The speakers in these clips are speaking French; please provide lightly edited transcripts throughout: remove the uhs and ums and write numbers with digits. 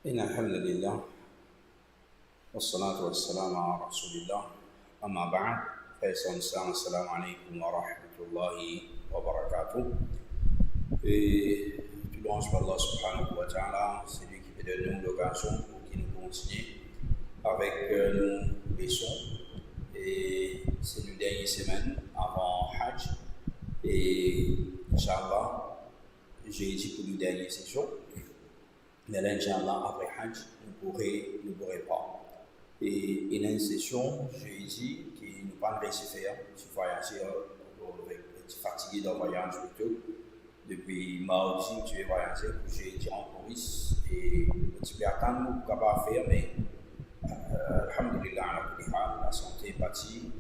إن الحمد لله والصلاة والسلام على رسول الله أما بعد السلام عليكم ورحمة الله وبركاته. Et tout louange par Allah subhanahu wa ta'ala, c'est lui qui peut donner nous l'occasion pour qu'il nous continue avec nos leçons. Et c'est la dernière semaine avant Hajj. Et Inch'Allah, j'ai dit pour la dernière session. Mais là, Inch'Allah, après Hajj, nous ne pourrons pas. Et il y a une session, j'ai dit, qui nous parle de faire, je suis voyagé fatigué d'un voyage plutôt. Depuis mardi, je vais voyager, j'ai été en Maurice et je vais attendre pour pouvoir faire, mais alhamdulillah, la santé est partie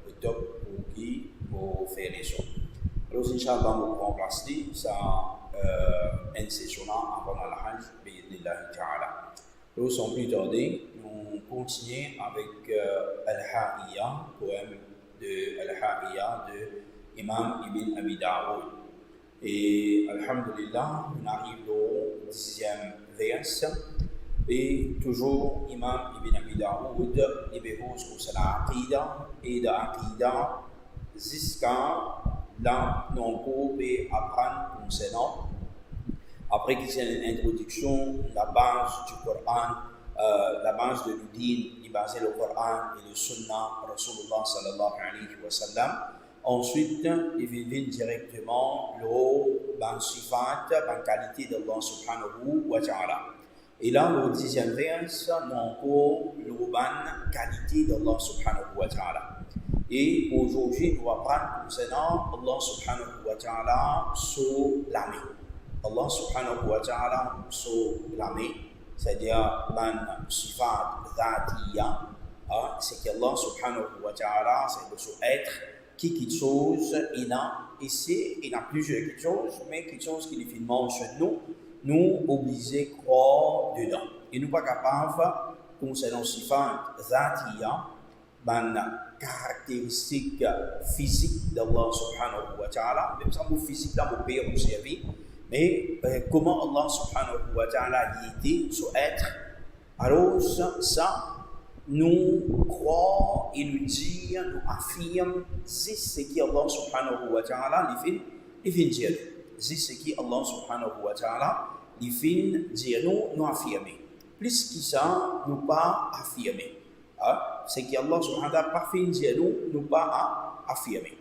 au top pour qui pour faire les choses. Alors, Inch'Allah, nous pourrons placer ça une session avant la Hajj, bi'idhnillahi ta'ala. Nous sans plus tarder, nous continuons avec Al-Ha'iyya, poème de Al-Ha'iyya de Imam Ibn Abi Daoud. Et alhamdulillah, on arrive au 10e vers. Et toujours, Imam Ibn Abi Daoud, il béhose pour la Aqida et de Aqida jusqu'à là, nous pouvons apprendre concernant. Après qu'il y ait une introduction, la base du Coran, la base de l'Udin, qui basait le Coran et le Sunnah, Rasulullah sallallahu alayhi wa sallam. Ensuite, il vient directement le sifat, la qualité d'Allah subhanahu wa ta'ala. Et là, le 10e vers, nous avons la qualité d'Allah subhanahu wa ta'ala. Et aujourd'hui, nous allons apprendre concernant Allah subhanahu wa ta'ala sur la main. Allah subhanahu wa ta'ala sur la main, c'est-à-dire la sifat dhatiya, c'est qu'Allah subhanahu wa ta'ala, c'est le être qui quelque chose, il a plusieurs quelque chose, mais quelque chose qui est finalement chez nous obligés de croire dedans. Et nous ne sommes pas capables, concernant sifat dhatiya, la caractéristique physique d'Allah subhanahu wa ta'ala, même ça, le physique là, mon père, observé, mais comment Allah subhanahu wa ta'ala y était, sur être, alors ça, nous croyons et nous disons, nous affirmons, c'est ce qui Allah subhanahu wa ta'ala, il fait dire. C'est ce qui Allah subhanahu wa ta'ala, il fait dire, nous affirmer. Plus que ça, nous pas affirmer. C'est qu'Allah subhanahu wa ta'ala pas fait dire nous pas affirmer.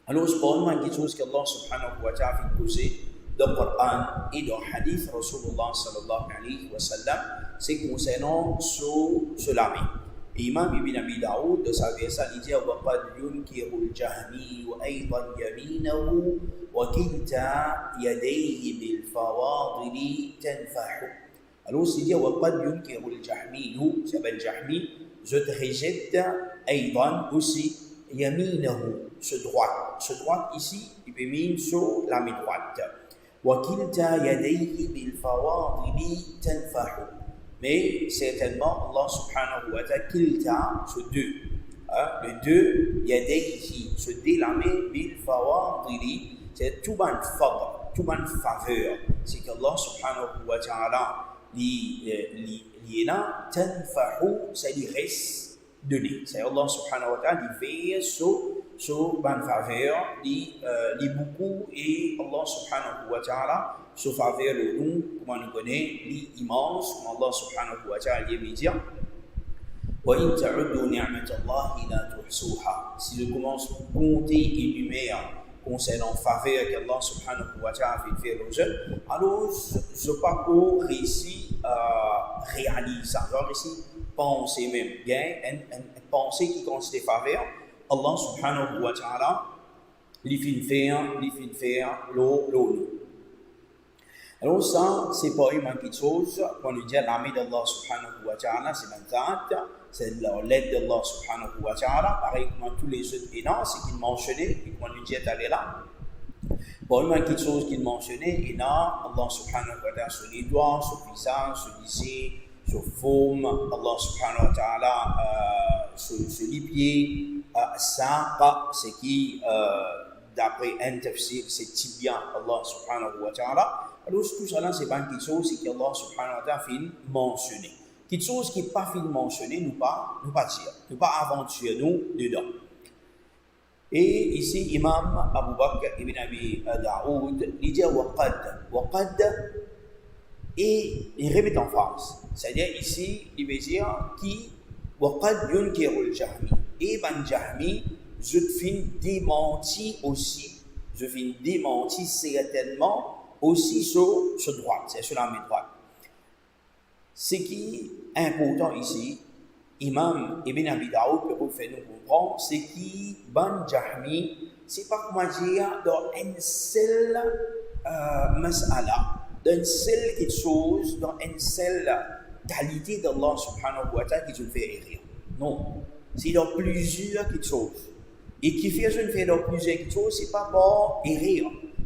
Alors, c'est pas quelque chose qu'Allah subhanahu wa ta'ala fait poser dans le Coran et dans le hadith Rasulullah sallallahu alayhi wa sallam, c'est concernant cela même. Imam Ibn Abi Daoud, de sa version, il dit وَقَدْ يُنْكِرُ الْجَهْمِيُّ أَيْضًا يَمِينَهُ وَكِلْتَا يَدَيْهِ بِالْفَوَاضِلِ تَنْفَحُ. Alors, c'est dire وَقَدْ يُنْكِرُ الْجَهْمِيُّ, c'est le Jahmi, je te rejette Aïdan aussi, Yaminahu, ce droit. Ce droit ici, il peut mettre sur la main droite. Wakilta yadayhi bil fawadili tanfahu. Mais certainement, Allah subhanahu wa ta'ala, kilta, ce deux. Le deux, yadayhi, ce deux la main bil fawadili, c'est tout ban fadl, tout ban faveur. C'est qu'Allah subhanahu wa ta'ala, l'ina tanfahu, c'est lui reste donné. C'est Allah subhanahu wa ta'ala qui fait sur bonne faveur, li beaucoup et Allah subhanahu wa ta'ala sur faveur de nous, comme on connaît, li immense, comme Allah subhanahu wa ta'ala dit dire wa in ta'uddu ni'matallahi la tuhsuha. Si je commence à compter et énumérer concernant faveur qu'Allah subhanahu wa ta'ala fait faire aux jeunes, alors je ne pas pour réussir à réaliser ça. Je réussis à penser même. Il y a une pensée qui consiste à faveur. Allah subhanahu wa ta'ala lui fait faire l'eau. Alors ça, c'est pas une quelque chose, quand on dit l'ami d'Allah subhanahu wa ta'ala, c'est manzat, c'est l'aide d'Allah subhanahu wa ta'ala, pareil comme tous les autres énormes, c'est qu'il mentionnait, et quand on dit d'aller là. Pas une quelque chose qu'il mentionnait, et là, Allah subhanahu wa ta'ala sur les doigts, sur le visage, sur l'issue, sur forme, Allah subhanahu wa ta'ala sur les pieds, ça, c'est qui, d'après un tafsir, c'est tibia, Allah subhanahu wa ta'ala. Alors tout ça là, c'est pas quelque chose qu'Allah subhanahu wa ta'ala fait mentionner. Quelque chose qui n'est pas fait mentionner, nous pas dire, nous pas aventurer nous dedans. Et ici, Imam Abu Bakr ibn Abi Daoud, il dit waqad. Waqad, et il répète en phrase. C'est-à-dire ici, il veut dire qui waqad yunkirul Jahmi. Et ben Jahmi, je finis démenti aussi. Je finis démenti certainement aussi sur droite, c'est sur la main droite. Ce qui est important ici, Imam Ibn Abi Daoud peut faire nous comprendre, c'est qui Ben Jahmi, c'est pas comment dire dans une seule mas'ala, dans une seule quelque chose, dans une seule qualité d'Allah subhanahu wa ta'ala qui te fait errer. Non, c'est dans plusieurs quelque chose. Et qui fait je fais dans plusieurs quelque chose, c'est pas pour errer,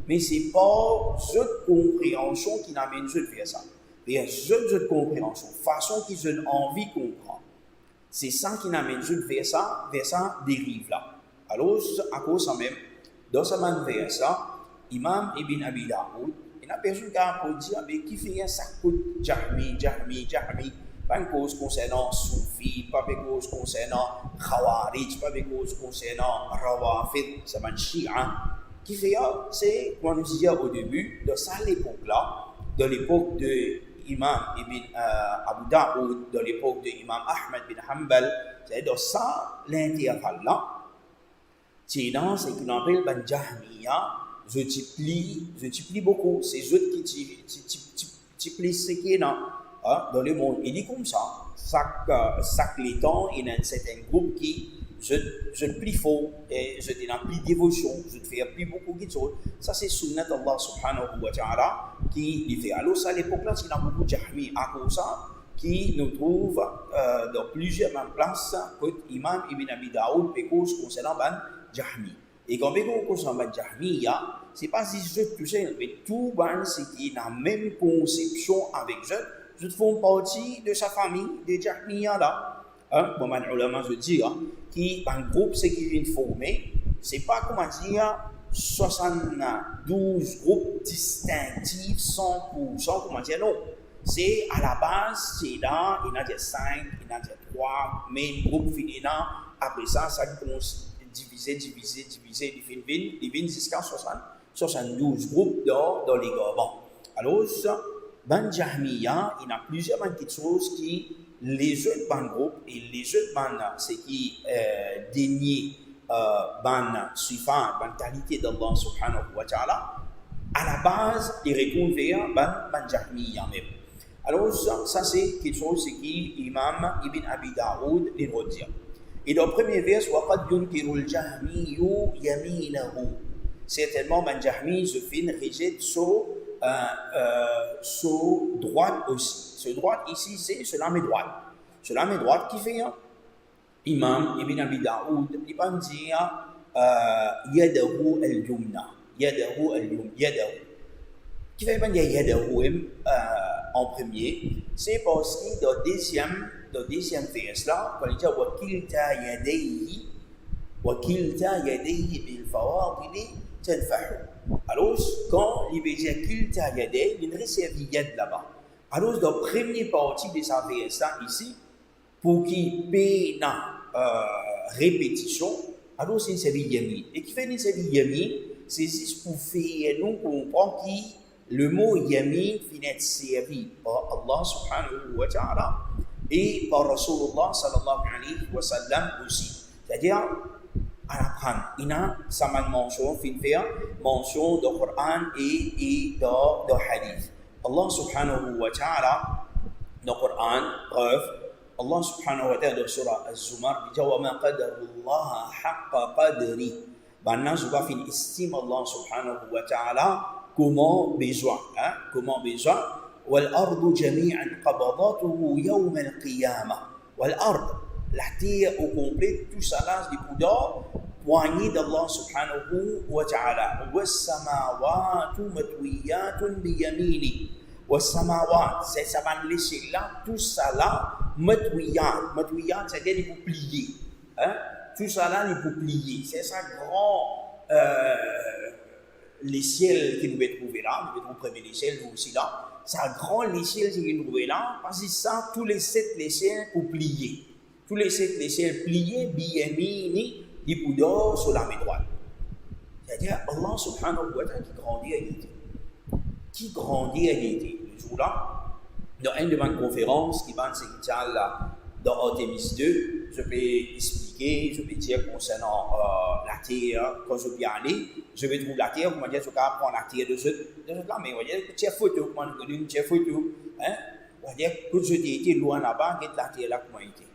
mais c'est pour cette compréhension qui n'amène je de faire ça. Et cette compréhension, façon qu'ils ont envie de comprendre. C'est ça qui n'amène je vers ça dérive là. Alors, à cause de même, dans ce même vers ça, Imam Ibn Abi Daoud, il y a personne qui a dire, mais qui fait ça coûte Jahmi, pas une cause concernant Soufi, pas une cause concernant Khawarij, pas une cause concernant Rawafid, c'est un Shia. Qui fait ça, c'est, comme on disait au début, de ça l'époque-là, de l'époque de Imam Ibn Abu Daoud, de l'époque de Imam Ahmed bin Hanbal, c'est dans ça l'intervalle-là. C'est dans ce qu'on appelle Ben Jahmiya, je t'y beaucoup, c'est eux qui t'y plient ce qui est dans le monde. Il dit comme ça, chaque les temps, il y a un certain groupe qui je plie faux et je te plus dévotion, je te fais plus beaucoup de choses. Ça c'est sunnat Allah subhanahu wa ta'ala qui lui fait. Alors ça à l'époque là, il y a beaucoup de Jahmi à cause ça qui nous trouve dans plusieurs mêmes places que Imam Ibn Abi Daoud pécose concernant Ben Jahmi. Et quand on concernant Ben Jahmi, c'est pas si je tout seul, mais tout ben c'est qui a la même conception avec je font partie de sa famille de Jahmiya là. Bon, les ulama se disent qui un groupe c'est qui vient former, c'est pas comment dire 72 groupes distinctifs 100%, comment dire non. C'est à la base, c'est là, il y en a 5, il y en a 3, mais le groupe finit là, après ça commence diviser, il vient jusqu'à 72 groupes dans les gouvernements. Alors, Ben Jahmiya, il y a plusieurs petites choses qui les autres ban groupes et les autres ban c'est qui dénient ban suivant ban qualité d'Allah subhanahu wa ta'ala à la base ils retournent vers ban Jahmiya même. Alors ça c'est quelque chose c'est qui Imam Ibn Abi Daoud les redit. Et dans le premier vers waqad yunkirul jahmiyu yaminahu, certainement ban Jahmi se fait rejette sur droite aussi. Ce droite ici, c'est sur la main droite. Sur la main droite qui fait Imam Ibn Abi Daoud, il va me dire Yadahu al-Yumna. Yadahu al-Yumna. Yadahu. Qui fait dire Yadahu en premier, c'est parce que dans le deuxième vers là, quand il dit Wakilta yadayhi bil fawadili tanfahu. Alors, quand il veut dire Kilta yadayhi, il réserve yad là-bas. Alors, dans la première partie de sa VSA ici, pour qu'il paie la répétition, alors c'est une série yami. Et qui fait une série yami, c'est juste pour faire nous comprendre que le mot yami finit servi par Allah subhanahu wa ta'ala et par Rasulullah sallallahu alayhi wa sallam aussi. C'est-à-dire, à l'apprendre, il y a sa mention, mention dans le Coran et dans le Hadith. Allah subhanahu wa ta'ala, dans le Coran, preuve, Allah subhanahu wa ta'ala dans surah Az-Zumar, dit wa ma qadarullah haqqa qadri. Maintenant, je vais finir estime Allah subhanahu wa ta'ala comment besoin. والأرض جميعا قبضاته يوم القيامة. والأرض la terre au complet, tout ça là, du coup d'or, poignée d'Allah subhanahu wa ta'ala. وَالسَّمَاوَاتُ مَتْوِيَّاتٌ بِيَمِينِ. وَالسَّمَاوَاتُ, c'est ça va laisser là, tout ça là, matwiyat. Matwiyat, c'est-à-dire il faut plier. Tout ça là, il faut plier. C'est ça grand les ciels qui nous est trouvé là, nous avons premier les ciels, nous aussi là, ça grand les ciels qui nous trouvé là, parce que ça, tous les 7 les ciels pour plier. Tous les 7 les ciels pliés, biyamini, di poudre sur la main droite. C'est-à-dire, Allah subhanahu wa ta'ala qui grandit à l'unité. Qui grandit à l'unité. Le jour-là, dans une de mes conférences qui va s'écouter là, dans Artemis 2, je vais expliquer, je vais dire concernant la terre, quand je vais aller, je vais trouver la terre, comment dire, je vais prendre la terre de ce là, mais on va dire, tiens photo, comment on dit, tiens photo, hein, on va dire, que je t'ai été loin là-bas, que la terre là, comment il était.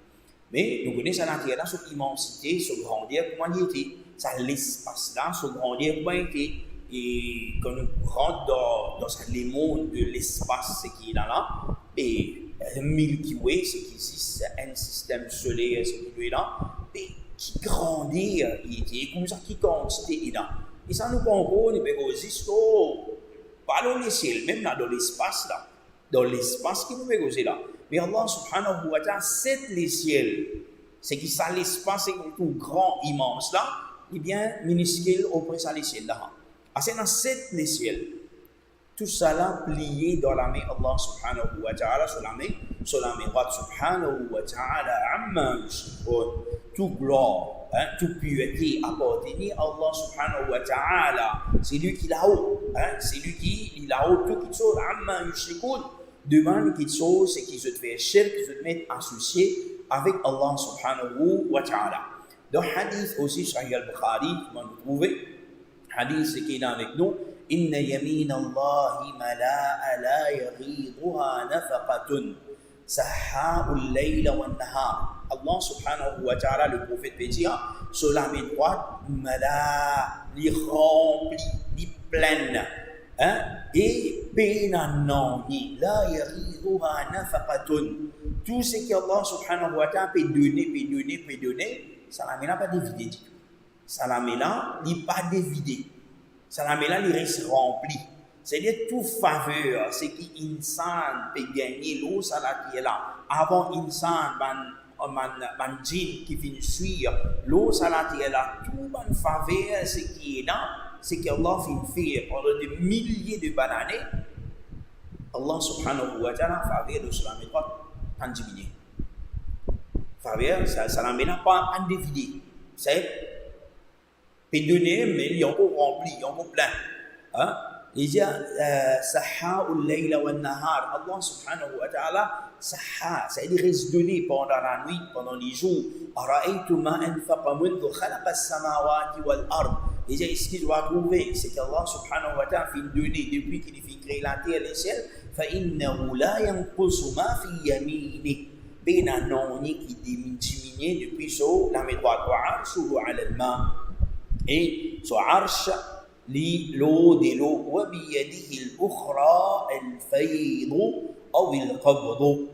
Mais nous connaissons la terre là, son immensité, son grandeur, comment il était, ça l'espace là, son grandeur, comment il était. Et quand nous rentrons dans les mondes de l'espace, ce qui est là, et le Milky Way, ce qui existe, un système solaire, ce qui est là, et qui grandit, il est comme ça, qui quantité est là. Et ça nous prend compte, nous pouvons pas dans les ciels, même là, dans l'espace là, dans l'espace qui nous pouvons là. Mais Allah subhanahu wa ta'ala, c'est les ciels, c'est qui ça l'espace, c'est tout grand, immense là, et bien minuscule auprès de les ciels là. C'est dans 7 les ciels. Tout ça là plié dans la main Allah subhanahu wa ta'ala, sur la main droite subhanahu wa ta'ala, amma yushrikun. Tout gloire, toute pureté appartenait à Allah subhanahu wa ta'ala. C'est lui qui là-haut, c'est lui qui là-haut, tout qui chose, amma yushrikun. Demande quelque chose, c'est qu'ils se fait shirk, qu'ils se mettent associés avec Allah subhanahu wa ta'ala. Dans le hadith aussi, Sahih al-Bukhari, comment vous trouvez? Hadith qui est là avec nous. Inna yamin Allahi mala'a la yaghiduha nafaqatun sahha'ul layla wan nahar. Allah subhanahu wa ta'ala, le prophète peut dire, sur la main droite, mala'a, li rempli, li pleine, et pénanani, la yaghiduha nafaqatun. Tout ce qu'Allah subhanahu wa ta'ala peut donner, ça la main pas dévidé du tout. Salamela, il n'est pas dévidé. Salamela, il reste rempli. C'est-à-dire, toute faveur, c'est qu'insan peut gagner l'eau, ça là qui est là. Avant insan, man djinn qui finit suivre, l'eau, ça là qui est là. Toute bonne faveur, c'est qui est là, c'est qu'Allah finit faire pendant des milliers de années. Allah subhanahu wa ta'ala, faveur de salamela, pas diminué. Faveur, salamela, pas indévidé. C'est peut donner, mais il est encore rempli, il est encore plein. Il dit Sahha'ul layla wan nahar. Allah subhanahu wa ta'ala, Sahha, c'est-à-dire reste donné pendant la nuit, pendant les jours. Ara'aytu ma anfaqa mundhu khalaqa as-samawati wal ard. Il dit ce qu'il doit trouver, c'est qu'Allah subhanahu wa ta'ala fait donner depuis qu'il fait créer la terre et les ciels. فإنه لا ينقص ما في يمينه. بين النوني qui diminue depuis sur la main droite. وعرشه على الماء. Et son arche, l'eau de l'eau, وبيده الأخرى الفيض أو القبض.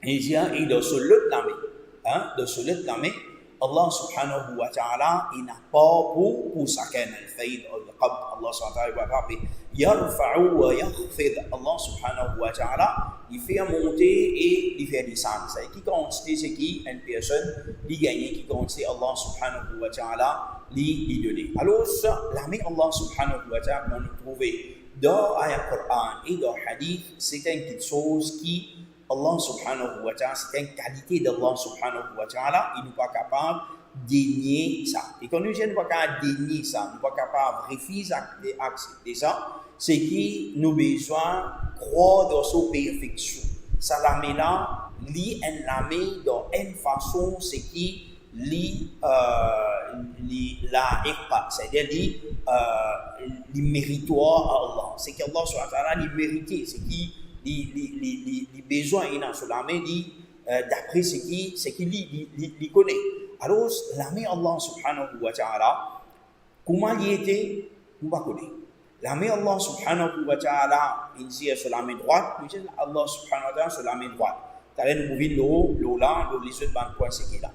Et dans ce lot de la main, Allah subhanahu wa ta'ala, il n'a pas pour chacun al-fayd ou al-qabd. Allah subhanahu wa ta'ala, yarfa'u wa yakhfid. Allah subhanahu wa ta'ala, il fait monter et il fait descendre. C'est qui quantité, c'est qui une personne, il gagne, qui quantité Allah subhanahu wa ta'ala, lui donner. Alors, la main Allah subhanahu wa ta'ala, on nous trouve dans l'ayat Coran et dans le hadith, c'est quelque chose qui Allah subhanahu wa ta'ala, c'est une qualité d'Allah subhanahu wa ta'ala, il n'est pas capable de dénier ça. Et quand nous ne sommes pas capables de dénier ça, nous ne sommes pas capables de refuser d'accepter ça, c'est qu'il nous besoin de croire dans sa perfection. Ça la met là, lui, elle la met dans une façon, c'est qui la iqba, c'est-à-dire les méritoire à Allah. C'est qu'Allah subhanahu wa ta'ala, il mérite, c'est qui les besoins sur la main d'après ce qu'il connaît. Alors, la main Allah subhanahu wa ta'ala, comment il était, nous ne connaissons pas. La main Allah subhanahu wa ta'ala, il dit sur la main droite, nous disons Allah subhanahu wa ta'ala sur la main droite. C'est-à-dire, nous pouvons l'eau là, les autres bandes points, c'est qui là.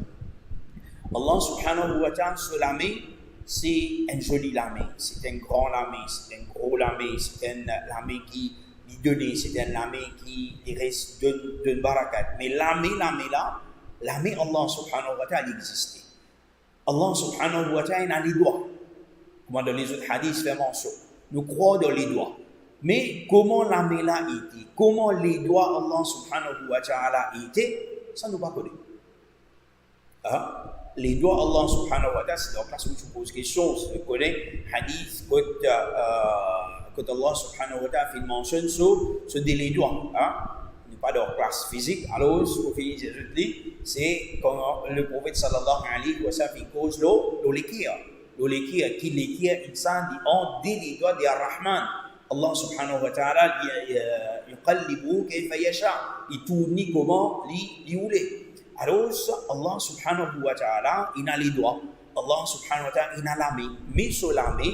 Allah subhanahu wa ta'ala sur la main, c'est une jolie la main, c'est un grand la main, c'est un gros la main, c'est une la main qui donner, c'est un lame qui reste de barakat. Mais lame là, lame Allah subhanahu wa ta'ala existait. Allah subhanahu wa ta'ala a les doigts. Comme dans les autres hadiths, fait mention. nous croyons dans les doigts. Mais comment la main là était, comment les doigts Allah subhanahu wa ta'ala étaient, ça nous pas connaître. Hein? Les doigts Allah subhanahu wa ta'ala, c'est dans la place où tu poses question, tu connais hadith quand Allah subhanahu wa ta'ala fait une mention sur les doigts. Hein? Pas dans la classe physique, alors ce qu'on finit de dire, c'est quand le prophète sallallahu alayhi wa sallam il cause l'équire qui l'équire insan dit en dit les doigts de Ar-Rahman. Allah subhanahu wa ta'ala yuqallibu kayfa yasha, il tourne comment il voulait. Alors Allah subhanahu wa ta'ala il a les doigts, Allah subhanahu wa ta'ala il a la main, mais sur la main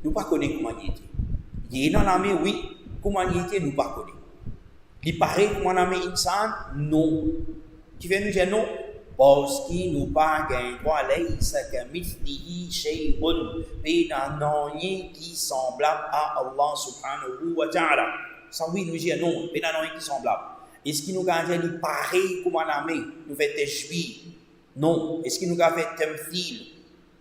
nous pas connaît comment il était. Il a la main oui, comment il était nous pas connaît. Il paraît que mon ami insan, non. Qui fait nous dire non? Parce qu'il nous pas gain droit à l'aïsa kamithlihi shay'un. Mais n'a rien qui semblable à Allah subhanahu wa ta'ala. Ça oui nous dit non, mais n'a rien qui semblable. Est-ce qu'il nous a dit pareil comme mon ami? Nous fait tashbih? Non. Est-ce qu'il nous a fait tamthil?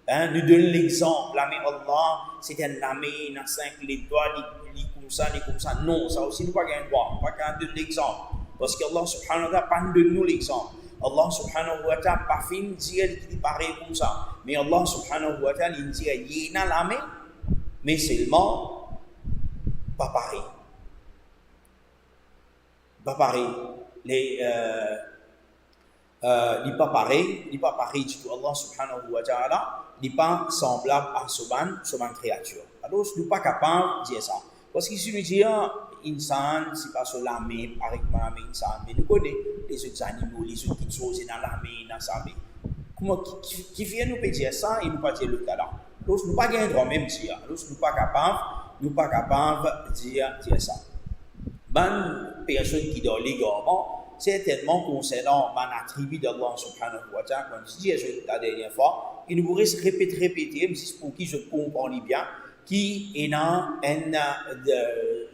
Nous donne l'exemple. L'ami Allah, c'est un ami, il a 5 doigts, comme ça. Non, ça aussi nous pas gagner droit. Pas qu'à donner l'exemple. Parce que Allah subhanahu wa ta'ala pas de nous l'exemple. Allah subhanahu wa ta'ala pas fin dire qu'il paraît comme ça. Mais Allah subhanahu wa ta'ala il dit il y a la main, mais seulement pas pareil. Pas pareil. Il n'est pas pareil du tout. Allah subhanahu wa ta'ala n'est pas semblable à son créature. Alors, nous ne sommes pas capables de dire ça. Parce que si nous disons, insan, c'est pas sur la main, pareil comme la main, insan, mais nous connaissons les autres animaux, les autres petites choses dans la main, dans sa main. Comment, qui vient nous dire ça et nous pas dire le cas là. Donc, nous ne pas gagner droit même dire. Donc, nous ne pas capables de dire ça. Bonne personne qui dans l'égarement, certainement concernant mon attribut d'Allah subhanahu wa ta'ala, comme je disais la dernière fois, il nous pourrait se répéter, mais c'est pour qui je comprends bien, qui est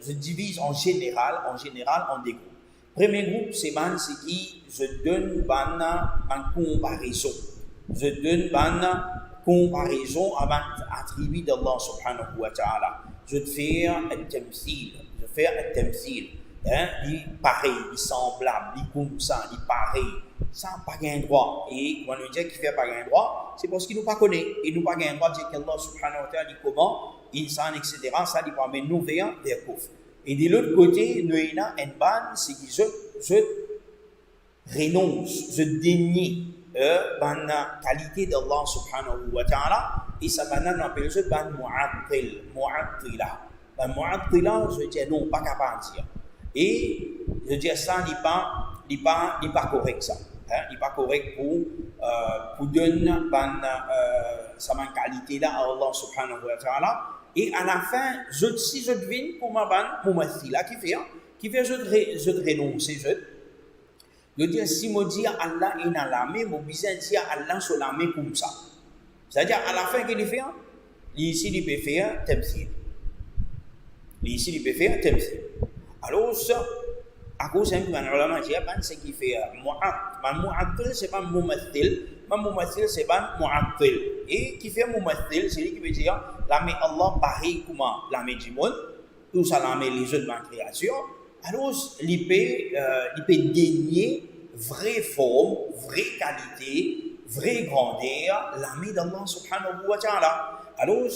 je divise en général en deux groupes. Premier groupe, c'est qui je donne une comparaison. Je donne une comparaison avec l'attribut d'Allah subhanahu wa ta'ala. Je te fais un tamthil. Il est pareil, il est semblable, il est comme ça, il est pareil. Ça n'a pas gain droit. Et quand on dit qu'il ne fait pas gain droit, c'est parce qu'il ne nous pas connaît. Il ne nous pas gain droit de dire qu'Allah subhanahu wa ta'ala dit comment, insan, etc. Ça dit pas, mais nous veillons vers Kouf. Et de l'autre côté, nous avons une bande, c'est que je renonce, je dénie la qualité d'Allah subhanahu wa ta'ala. Et ça maintenant, on appelle ça mu'attila. Mu'attila, je dis non, pas capable de dire. Et je dis ça, il n'est pas correct ça. Il n'est pas correct pour donner sa qualité là à Allah subhanahu wa ta'ala. Et à la fin, si je devine pour ma mathie là, qui fait je renonce, je dis si je dis Allah est dans la main, je besoin de dire Allah sur la main comme ça. C'est-à-dire à la fin qu'il fait, ici il peut faire tamthil. Ici il peut faire tamthil. Alors ça, à cause d'un ulama dit ce qui fait mu'attil c'est pas mumathil, c'est pas mu'attil. Et qui fait mumathil, c'est lui qui veut dire la main Allah pareil comme la main du monde, tout ça la main les autres dans la création. Alors il peut dénier vraie forme, vraie qualité, vraie grandeur, la main d'Allah subhanahu wa ta'ala. Alors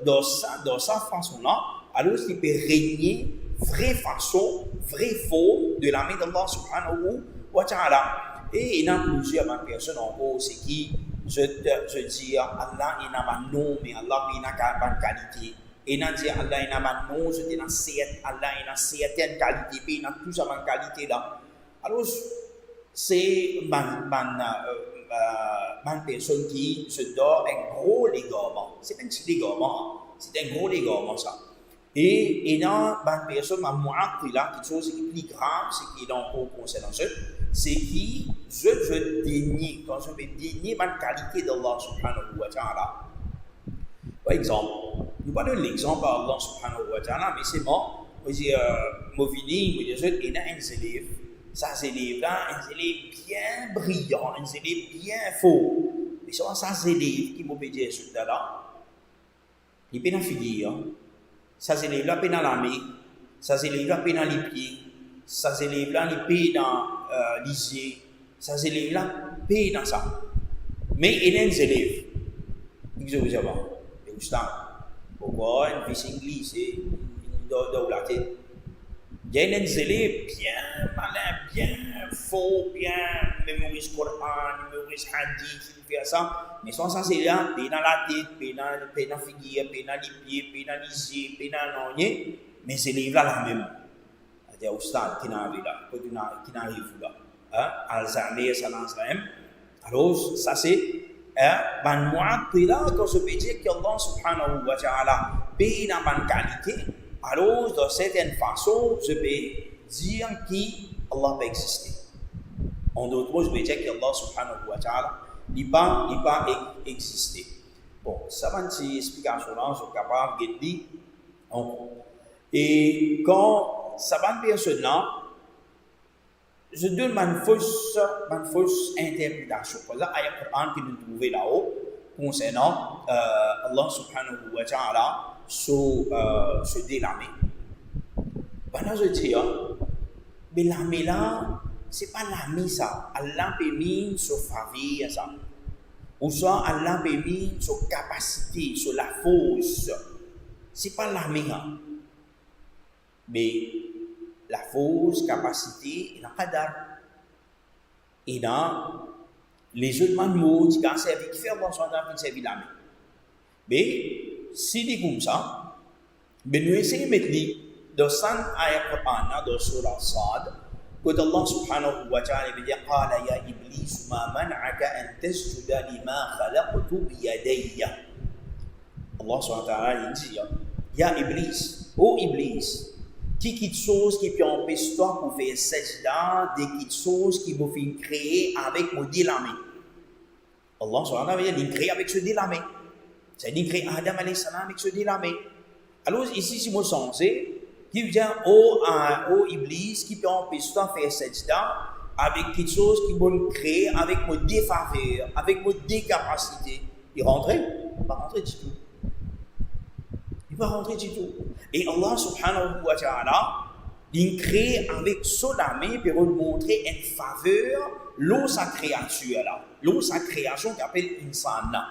dans sa façon là, alors il peut régner vraie façon, vraie forme de la main d'Allah subhanahu wa ta'ala. Et il y a plusieurs personnes encore, c'est qui je dis Allah il n'a pas de nom, mais Allah il n'a pas de qualité. Et il dit Allah il n'a pas de nom, je dis Allah il a certaines qualités, puis il a tout ça de qualité là. Alors c'est une personne qui se donne un gros légarement. C'est un petit légarement, c'est un gros légarement ça. Et il y a une personne, quelque chose qui est plus grave, c'est qui est dans le concernant ça, c'est qui je dénie, quand je vais dénier ma qualité d'Allah subhanahu wa ta'ala. Par exemple, nous parlons de l'exemple d'Allah subhanahu wa ta'ala, mais c'est bon, je dis, il y a un élève, ça c'est un élève bien brillant, un élève bien faux. Mais c'est ça élève qui m'a dit ce là, il peut en finir. Ces élèves-là peinent dans l'armée, ces élèves-là peinent dans les pieds, ces élèves-là peinent dans les yeux, ces élèves-là peinent dans ça. Mais il y a des élèves, ils ont savoir, et où ça, pourquoi une vie anglaise, dans la tête. Il y a des élèves bien malins, bien faux, bien mémorisent Coran, mémorisent Hadith, ils font ça. Mais sans ça, c'est là, puis dans la tête, puis dans la figure, puis dans les pieds, puis dans les yeux, puis dans l'oignet. Mais ces élèves-là, la même. C'est-à-dire au stade qui n'arrive là, qui n'arrive là. Alzheimer, ça lance la même. Alors, ça c'est. Ben moi, puis là, quand je peux dire qu'Allah subhanahu wa ta'ala paye dans bonne qualité, alors, de certaine façon, je peux dire qu'Allah peut exister. En d'autres mots, je peux dire qu'Allah subhanahu wa ta'ala n'est pas existé. Bon, ça va être une explication-là, je suis capable de dire. Et quand ça va une personne-là, je donne une fausse interprétation. Par exemple, il y a un Coran que nous trouvons là-haut concernant Allah subhanahu wa ta'ala se délamer. Pendant je dis, mais l'armée là, c'est pas l'armée ça. Allah peut mettre sur faveur ça. Ou soit Allah peut mettre sur capacité, sur la force. C'est pas l'armée là. Mais la force, capacité, il n'a pas d'arme. Et dans les autres mots qui ont servi, qui fait bon son temps, qui servi l'armée. Mais si c'est comme ça, mais nous essayons de mettre dans 100 ayat Qur'an, dans Surah Sad, quand Allah subhanahu wa ta'ala dit قال يا إبليس ما منعك أن تسجد لما خلقت بيدي. Allah subhanahu wa ta'ala dit Ya Iblis, ô Iblis, qui quelque chose qui peut empêcher toi pour faire sajda, de quelque chose qui vous fait créer avec mon délamé. Allah subhanahu wa ta'ala dit créer avec ce délamé. C'est-à-dire créer Adam alayhi salam avec ce délamé. Alors ici, si vous sensez, qui veut dire au Iblis qui peut empêcher toi de faire sajda avec quelque chose qui va créer avec mon défaveur, avec mon décapacité. Il rentre? Il ne va pas rentrer du tout. Il ne va pas rentrer du tout. Et Allah subhanahu wa ta'ala, il crée avec son ami pour nous montrer une faveur l'eau sa créature là, l'eau sa création qui appelle insan là.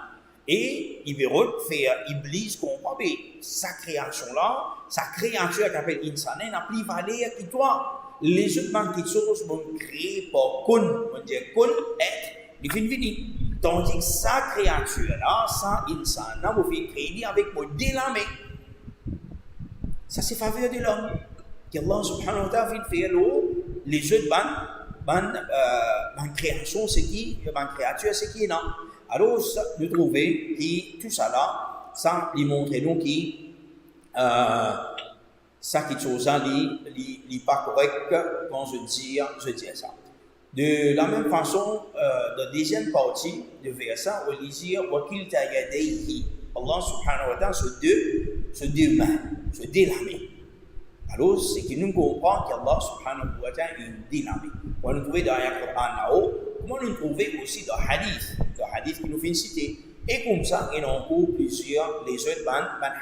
Et il veut faire Iblis comprendre sa création là, sa créature qui appelle insan n'a plus valeur que toi. Les autres qui choses vont créer pour kun, on dit kun être, il finit fini. Tandis que sa créature là, sa insan là, vous faites créer avec mon délamé. Ça c'est faveur de l'homme. Qu'Allah subhanahu wa ta'ala fait les autres ban création c'est qui, ban créature c'est qui non. Alors nous trouvons que tout ça là, ça lui montre donc qui ça qui chose là, n'est pas correct quand je dis ça. De la même façon, dans la deuxième partie de verset, on lit dire wakil ta'yadayhi. Allah subhanahu wa ta'ala se deux mains, se délamé. Alors, c'est que nous comprenons qu'Allah subhanahu wa ta'ala est délamé. On nous trouve dans le Coran là-haut, comment nous trouver aussi dans le hadith qui nous fait citer. Et comme ça, il y a encore plusieurs, les autres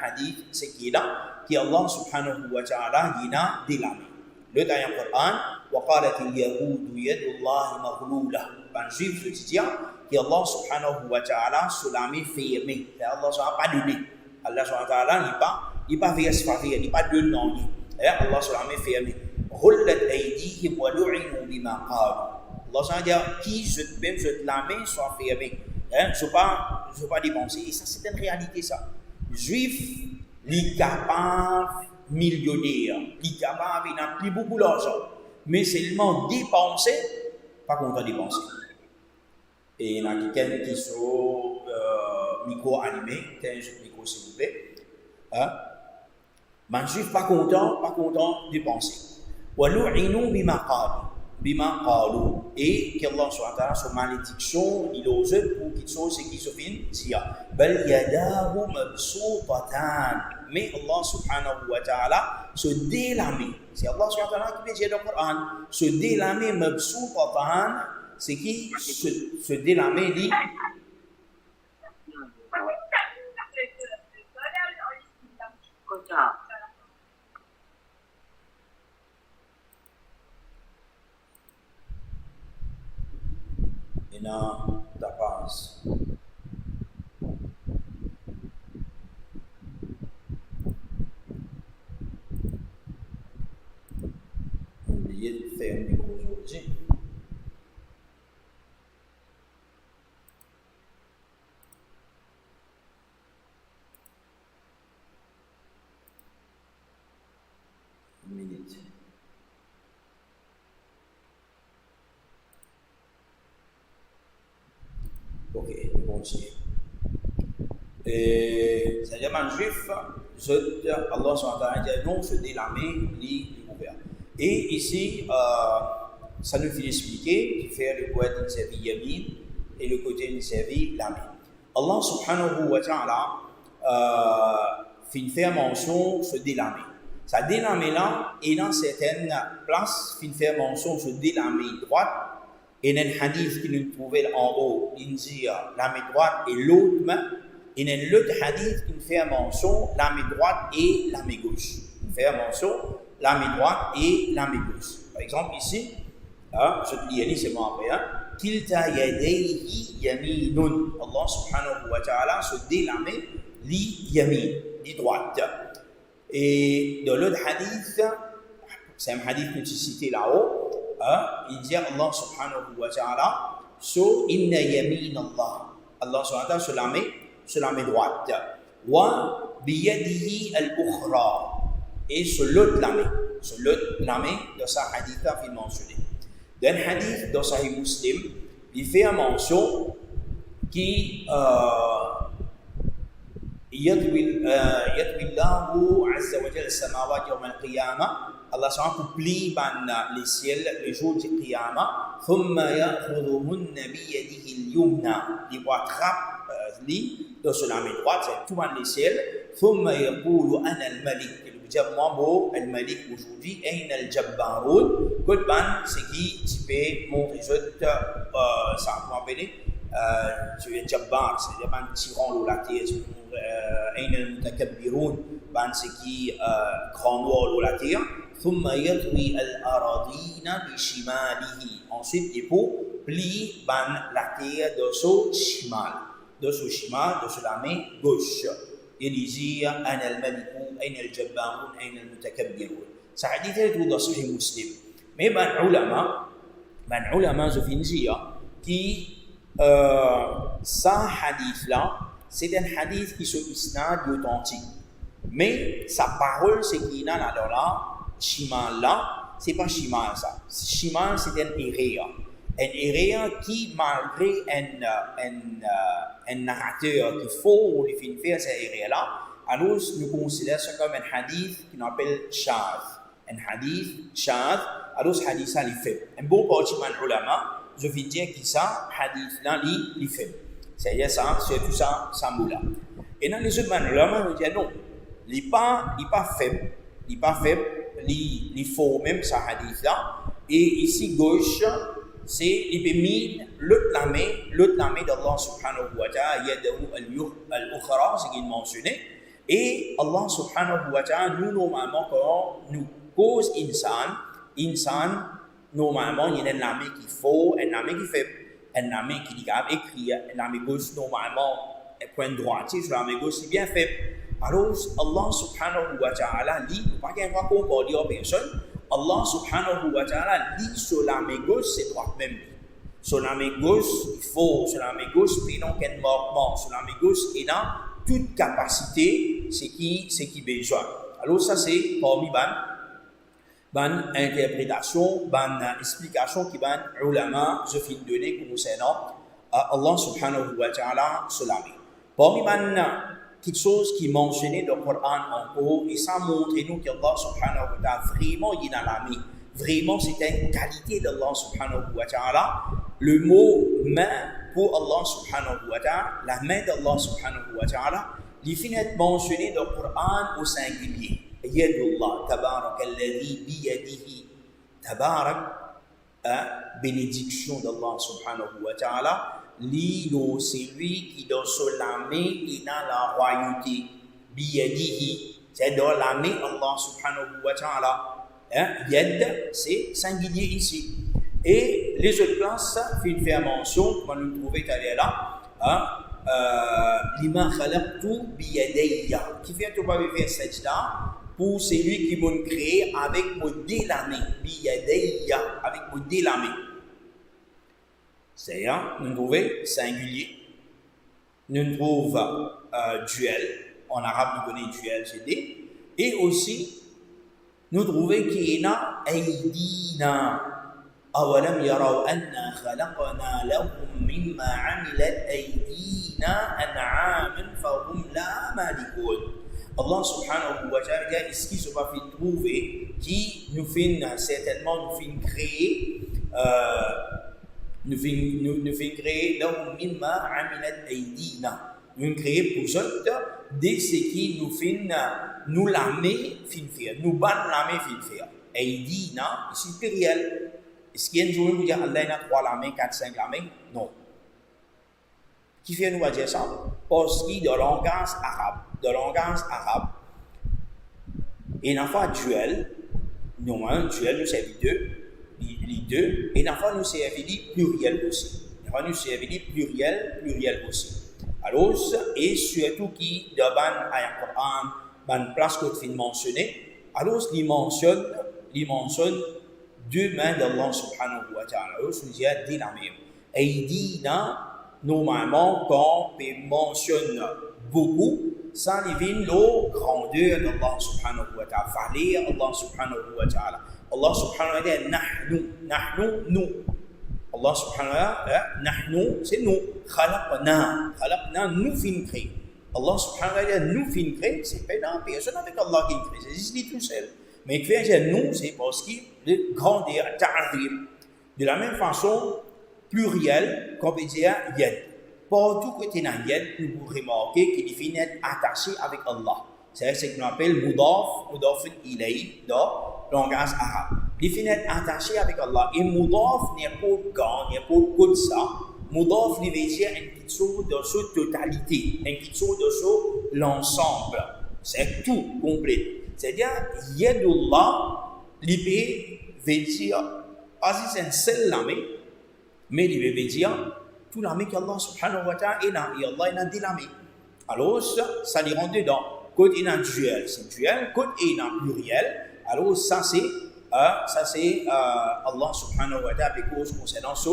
hadiths, c'est qui est là, qui Allah subhanahu wa ta'ala est délamé. Le dans le Coran, وقالت اليهود يد الله مغلولة. Ben juif, je dis que Allah subhanahu wa ta'ala se l'a mis fermé. Allah ne pas donné. Allah subhanahu wa ta'ala n'est pas versé, il n'est pas donné. Allah se l'a mis fermé. غلت أيديهم ولعنوا بما قالوا. Allah subhanahu wa ta'ala qui je la main soit fermée. Je ne veux pas dépenser. Et ça, c'est une réalité, ça. Juif, il est capable millionnaire, il est capable, il n'a plus beaucoup d'argent. Mais seulement dépenser, pas content de dépenser. Et il y a quelqu'un qui sont micro-animé, un micro s'il vous plaît. Mais je ne suis pas content de dépenser. Et qu'Allah soit sur malédiction, il ose pour quelque chose qui se finit. Mais Allah subhanahu wa ta'ala se délamer. C'est Allah subhanahu wa ta'ala qui dit dans le Coran, se délamer mabsoutatan, c'est qui se délamer dit. ina tapaz. Oublié de faire un micro aujourd'hui. Une minute. Ok, on continue. C'est-à-dire, les juifs, Allah SWT dit non, se délamer, li ouvert. Et ici, ça nous fait expliquer qu'il fait le côté d'une servie yamin et le côté d'une servie lamin. Allah subhanahu wa ta'ala fait faire mention se délamer. Ça délamer là, et dans certaines places, fait faire mention se délamer droite. Et dans le hadith qui nous trouvait en haut, il dit la main droite et l'autre main. Et dans l'autre hadith qui nous fait mention la main droite et la main gauche. Il fait mention la main droite et la main gauche. Par exemple, ici, je te lis c'est moi après. Kilta yadayhi yaminun. Allah subhanahu wa ta'ala se dit la main li yamin, li droite. Et dans l'autre hadith, c'est un hadith que tu citais là-haut. Il dit Allah subhanahu wa ta'ala so inna yamin Allah subhanahu wa ta'ala sur la main droite wa biyadihi al-ukhra et sur l'autre la main dans sa hadith il mentionné dans le hadith dans Sahih Muslim il fait une mention qui يطوي الله عز وجل السماوات يوم القيامة Allah SWT plie les ciels le jour du Qiyamah ثم يأخذهن بيده اليمنى il attrape dans la main droite c'est tout les ciels ثم يقول أنا الملك il dit moi الملك aujourd'hui أين الجبارون كل c'est qui peut montrer ça comment appeler tu es Jabbar c'est des tyran la terre أين المتكبرون c'est qui grand noir la terre ثم يطوي الأراضين بشماله ensuite il faut plier la terre de son shimal de la main gauche il dit أنا الملك أين الجبارون أين المتكبرون ça hadith est dans Sahih Muslim mais ulama je finis qui ça hadith là c'est un hadith qui se isnad authentique mais sa parole c'est qu'il y a là Shimal là, c'est pas Shimal ça. Shimal c'est un héréa qui malgré un narrateur qui faut ou les faire ce héréa là, alors nous considérons ça comme un hadith qu'on appelle shadh. Un hadith shadh, alors ce hadith là il fait. Un bon parti de ulama, je veux dire que ça hadith là il fait. C'est-à-dire ça, c'est tout ça, ça moula. Et dans les autres ulama, on dit non, il pas faible, il pas faible. Il faut même ça hadith là et ici gauche c'est il peut mettre l'autre main d'Allah subhanahu wa ta'ala yadahu al-ukhra c'est qu'il mentionné et Allah subhanahu wa ta'ala nous normalement quand nous cause insan normalement il y a une main qui faut une main qui fait une main qui dit écrit une main gauche normalement point droit sur la main gauche c'est bien fait. Alors, Allah subhanahu wa ta'ala dit, pas qu'il y a un comportement de personne, Allah subhanahu wa ta'ala dit sur la main gauche, c'est droite même. Sur la main gauche, il faut, sur la main gauche, puis donc un mouvement. Sur la main gauche, il a toute capacité, c'est qui besoin. Alors, ça, c'est parmi ban interprétation, ban explication qui ban ulama, je finis de donner concernant Allah subhanahu wa ta'ala sur la main. Parmi quelque chose qui est mentionné dans le Coran encore, et ça montre nous qu'Allah subhanahu wa ta'ala vraiment il est dans la main. Vraiment, c'est une qualité d'Allah subhanahu wa ta'ala. Le mot main pour Allah subhanahu wa ta'ala, la main d'Allah subhanahu wa ta'ala, il finit d'être mentionné dans le Coran au singulier. Yadullah, tabarak alladhi biyadihi, tabarak, bénédiction d'Allah subhanahu wa ta'ala. L'îlot, c'est lui qui dans la main et dans la royauté. Biyadihi, c'est dans la main Allah subhanahu wa ta'ala. Yad, c'est singulier ici. Et les autres classes, il fait mention, comme nous trouvons là, Lima khalaqtu biyadayya, qui fait tout pas faire cette là, pour celui qui m'a créé avec mon délamé, biyadayya, avec mon délamé. C'est-à-dire, nous trouvons singulier, nous trouvons duel, en arabe nous connaissons duel, c'est des, et aussi, nous trouvons qu'il y a aydina. أولم يروا أنا خلقنا لهم مما عملت أيدينا أنعاما فهم لا مالكون. Allah subhanahu wa ta'ala, est-ce qu'il se va faire trouver qui nous fait certainement nous fait créer لهم مما عملت أيدينا. Nous créer pour eux de ce qui nous fait nous l'amener fin faire, nous ban l'amener fin faire. Aydina, ici pluriel. Est-ce qu'il y a une journée où vous dire Allah a 3 lamés, 4, 5 lamés? Non. Qui fait nous dire ça? Parce que dans le langage arabe, il y a un duel, non, un duel nous servit les deux, et il y a un nous servit pluriel aussi. Il y a un nous servit pluriel aussi. Alors, et surtout qui, dans le Coran, dans la place que tu viens de mentionner, alors il mentionne deux mains d'Allah subhanahu wa ta'ala. Alors, je vous dis, dit la même. Aydina, normalement, quand on mentionne beaucoup, ça vient la grandeur d'Allah subhanahu wa ta'ala. Valer Allah subhanahu wa ta'ala. Allah subhanahu wa ta'ala, nahnu, nous. Allah subhanahu wa ta'ala, nahnu, c'est nous. Khalaqna, nous fin créer. Allah subhanahu wa ta'ala, nous fin créer, c'est pas dans personne avec Allah qui crée, c'est juste lui tout seul. Mais qui fait nous, c'est parce qu'il est grandeur, ta'zim. De la même façon, pluriel, qu'on peut dire yad. Partout que tu as yad, nous pouvons remarquer qu'il finit attaché avec Allah. C'est ce qu'on appelle mudaf ilayh dans le langage arabe. Il finit attaché avec Allah. Et mudaf n'est pas grand, n'est pas comme ça. Mudaf veut dire une petite chose de sa totalité, une petite chose de l'ensemble. C'est tout complet. C'est-à-dire, Yadullah, l'IP veut dire, c'est un seul lame, mais l'IP veut dire, tout lame qu'Allah subhanahu wa ta'ala est là, et Allah est dans des lames. Alors, ça lui rentre dedans. Quand il y a un duel, c'est duel. Quand il y a un pluriel, alors ça c'est Allah subhanahu wa ta'ala, parce que concernant sa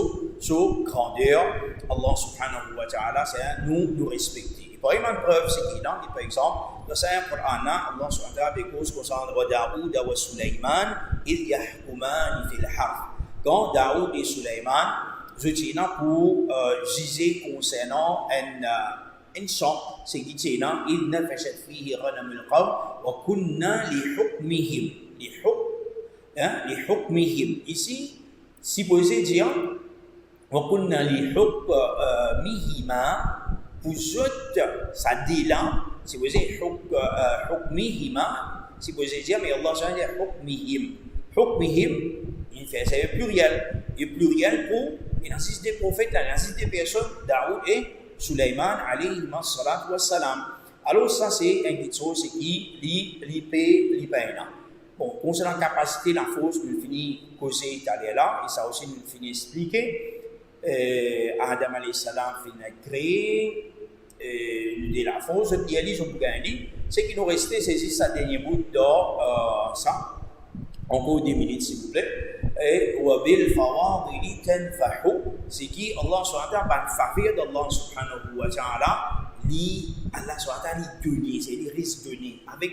grandeur, Allah subhanahu wa ta'ala, c'est nous respecter. Par exemple, preuve, c'est qu'il y a, par exemple, dans le Coran, Allah subhanahu wa ta'ala, parce que concernant Daoud et Sulaiman, ils yahkuman fil harf. Quand Daoud et Sulaiman, je tiens pour juger concernant un champ, c'est qu'il y a, il ne fait fihi ghanamul qawm, wa kunna li hukmihim. Ici, si vous pouvez dire, wa kunna li hukmihima, pour autres, ça dit là, si vous dites hukmihima, si vous dire, mais Allah s'en dit hukmihim. Hukmihim, il fait ça pluriel. Et pluriel pour, il insiste des prophètes, il insiste des personnes, Daoud et Sulaiman, alayhi salatu wa salam. Alors, ça, c'est une petite chose qui l'IPE. Bon, concernant la capacité, la force, nous finissons causer italien là, et ça aussi nous finissons expliquer. Adam alayhi salam finit créé, de la force, et il dit, c'est qu'il nous restait, c'est juste ça dernier bout dans ça. Encore 10 minutes, s'il vous plaît. Et wabil fawadili tanfahu, c'est qui Allah subhanahu wa ta'ala, par faveur d'Allah subhanahu wa ta'ala, Allah subhanahu wa ta'ala donner, c'est les risques donnés, avec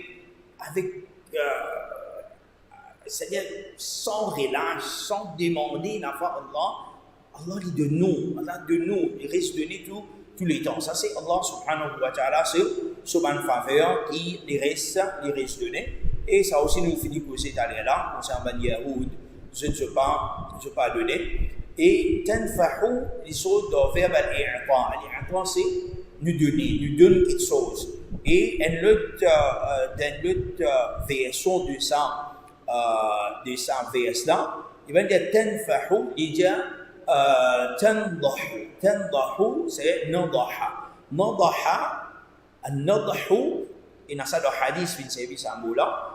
c'est-à-dire sans relâche, sans demander la foi Allah dit de nous, il risque donner tous les temps. Ça c'est Allah subhanahu wa ta'ala, c'est sur une faveur qui les risque donner. Et ça aussi nous finit pour cet année-là, concernant Yahoud, je ne sais pas donner. Et tanfahu, les choses dans le verbe al-i'ta. Al-i'ta, c'est nous donner quelque chose. Et une autre version de ça verse-là, il va dire tanfahu, il dit tandahu, c'est nadaha. Nadahu, et dans ça, le hadith,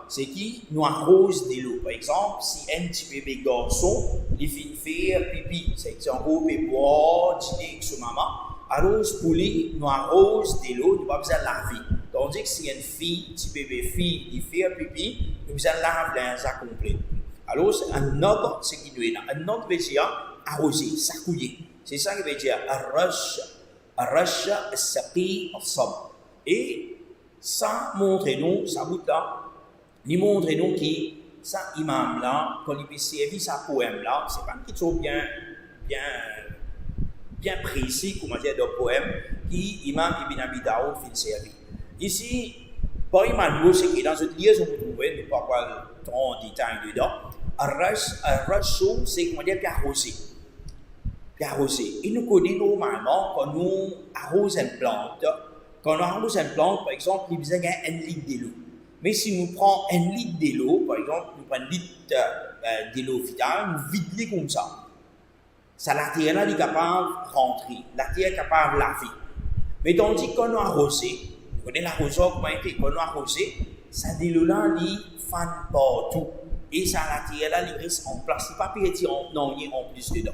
c'est qui nous arrose de l'eau. Par exemple, si un petit bébé garçon, il fait faire pipi, c'est en gros, et boire, dîner avec sa maman, alors pour lui, nous arrose de l'eau, nous pas besoin de laver. Tandis que si une fille, petit bébé fille, qui fait pipi, nous besoin de laver ça complet. Alors, c'est un autre, ce qui nous est là. Un autre veut dire arroser, s'accouiller. C'est ça qui veut dire arrash, saqi, al-sab. Et ça montre nous, ça bout là, il montre nous qui, ça imam là, quand il peut servir sa poème là, c'est pas quelque chose bien précis, comment dire, de poème, qui imam Ibn Abi Daoud fait servir. Ici, par imam, c'est que dans cette liaison, vous trouvez, ne pas pas trop en détail dedans, arrash, c'est comment dire, arroser. Et nous connaissons normalement quand nous arrosons une plante. Quand on arrose une plante, par exemple, il besoin d'un litre d'eau. Mais si nous prenons un litre d'eau, par exemple, nous prenons un litre d'eau vitale, nous vidons comme ça. Ça, la terre là, est capable de rentrer. La terre est capable de laver. Mais tandis qu'on a arrosé, vous connaissez l'arroseur comment il fait, quand on a arrosé, ça de l'eau là, il fan partout. Et ça, la terre là, il reste en place. Il ne pas pétir en plus dedans.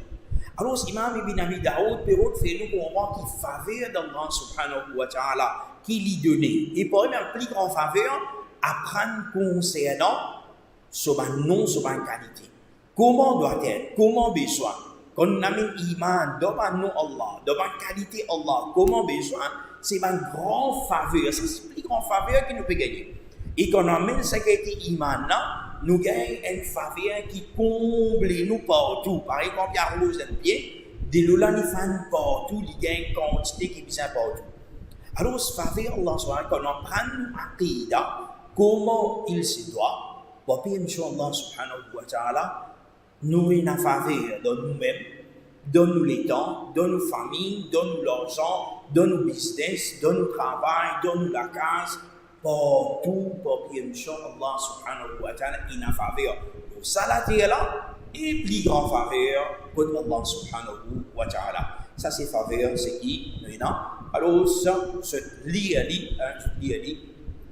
Alors, Imam Ibn Abi Daoud peut fait nous comprendre qu'il faveur d'Allah subhanahu wa ta'ala qui lui donnait. Et pour lui, un plus grand faveur, apprendre concernant son nom, son qualité. Comment doit être, comment besoin. Quand on a mis iman devant nous Allah, devant qualité Allah, comment besoin, c'est un grand faveur. C'est le plus grand faveur que nous peut gagner. Et quand on amène cette qualité iman là, nous gagnons une faveur qui comble nous partout. Par exemple, il y a rose un pied, de l'eau là, il fait partout, il gagne une quantité qui est bien partout. Alors, ce faveur, Allah, quand on prend l'aqida, comment il se doit, pour bien, Allah subhanahu wa ta'ala, nous une faveur dans nous-mêmes, donne-nous les temps, donne-nous famille, donne-nous l'argent, donne-nous business, donne-nous travail, donne-nous la case, partout, pour bien, Allah subhanahu wa ta'ala, il a faveur. Donc, ça, la terre là, et plus grand faveur pour Allah subhanahu wa ta'ala. Ça, c'est faveur, c'est qui, nous, non? Alors, ça, ce lire,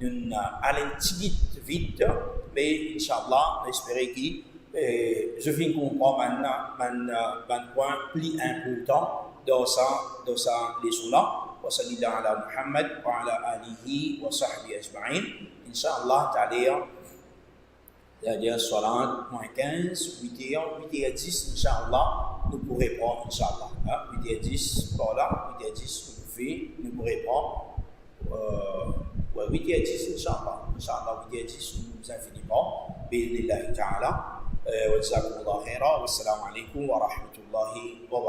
nous allons vite, mais Inch'Allah, j'espère que je viens comprendre maintenant un point plus important dans ça leçon-là. وصلى الله على محمد وعلى آله وصحبه أجمعين إن شاء الله تعالى c'est-à-dire Salat, moins 15, 8h10, Inch'Allah, nous pourrons prendre, Inch'Allah. 8h10 par là, 8h10, nous pourrons prendre. 8h10, Inch'Allah. Inch'Allah, 8h10, nous infiniment. Bi'idhnillahi ta'ala. Wa jazakumullahu khairan. Wassalamu alaikum wa rahmatullahi wa barakatuh.